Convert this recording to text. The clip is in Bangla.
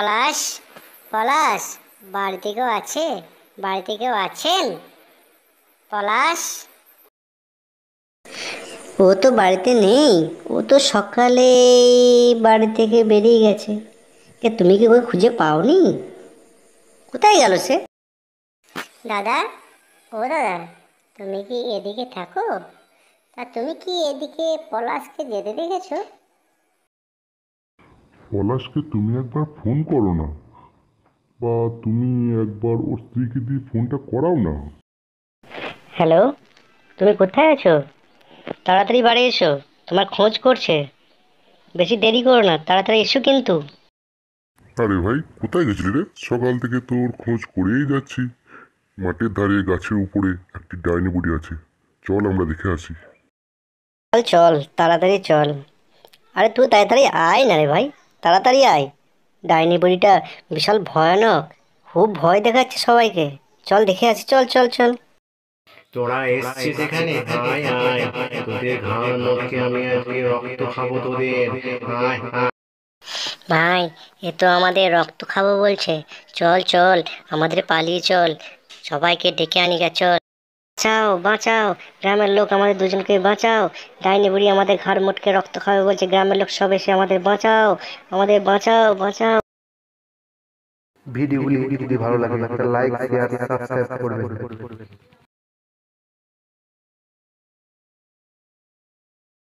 পলাশ, পলাশ, বাড়িতে কেউ আছে? বাড়িতে কেউ আছেন? পলাশ। ও তো বাড়িতে নেই, ও তো সকালে বাড়ি থেকে বেরিয়ে গেছে। তুমি কি ওকে খুঁজে পাওনি? কোথায় গেল সে? দাদা, ও দাদা, তুমি কি এদিকে থাকো? তা তুমি কি এদিকে পলাশকে যেতে দেখেছো? পলাশকে তুমি একবার ফোন করো না, বা তুমি একবার ওর স্ত্রীকে দিয়ে ফোনটা করাও না। হ্যালো, তুমি কোথায় আছো? তাড়াতাড়ি বাড়ি এসো, তোমার খোঁজ করছে। বেশি দেরি করো না, তাড়াতাড়ি এসো কিন্তু। আরে ভাই, কোথায় গেছিলি রে? সকাল থেকে তোর খোঁজ করেই যাচ্ছি। মাঠের ধারে গাছের উপরে একটি ডাইনি বুড়ি আছে, চল আমরা দেখে আসি। চল চল, তাড়াতাড়ি চল। আরে তুই তাড়াতাড়ি আয় না রে ভাই, তাড়াতাড়ি আয়। ডাইনি বুড়িটা বিশাল ভয়ানক, খুব ভয় দেখাচ্ছে সবাইকে। চল দেখে আসি, চল চল চল। তোরা এসছিস এখানে, আয় আয়, তোদের ঘাড় মটকে আমি আজকে রক্ত খাবো তোদের। আয় আয়। ভাই, এ তো আমাদের রক্ত খাবো বলছে। চল চল, আমাদের পালিয়ে চল, সবাইকে ডেকে আনি গা, চল। বাঁচাও বাঁচাও, গ্রামের লোক আমাদের দুজনকে বাঁচাও। ডাইনি বুড়ি আমাদের ঘাড় মোটকে রক্ত খাবে বলছে, গ্রামের লোক সব এসে আমাদের বাঁচাও, আমাদের বাঁচাও বাঁচাও। ভিডিওগুলি যদি ভালো লাগে একটা লাইক শেয়ার সাবস্ক্রাইব করবেন।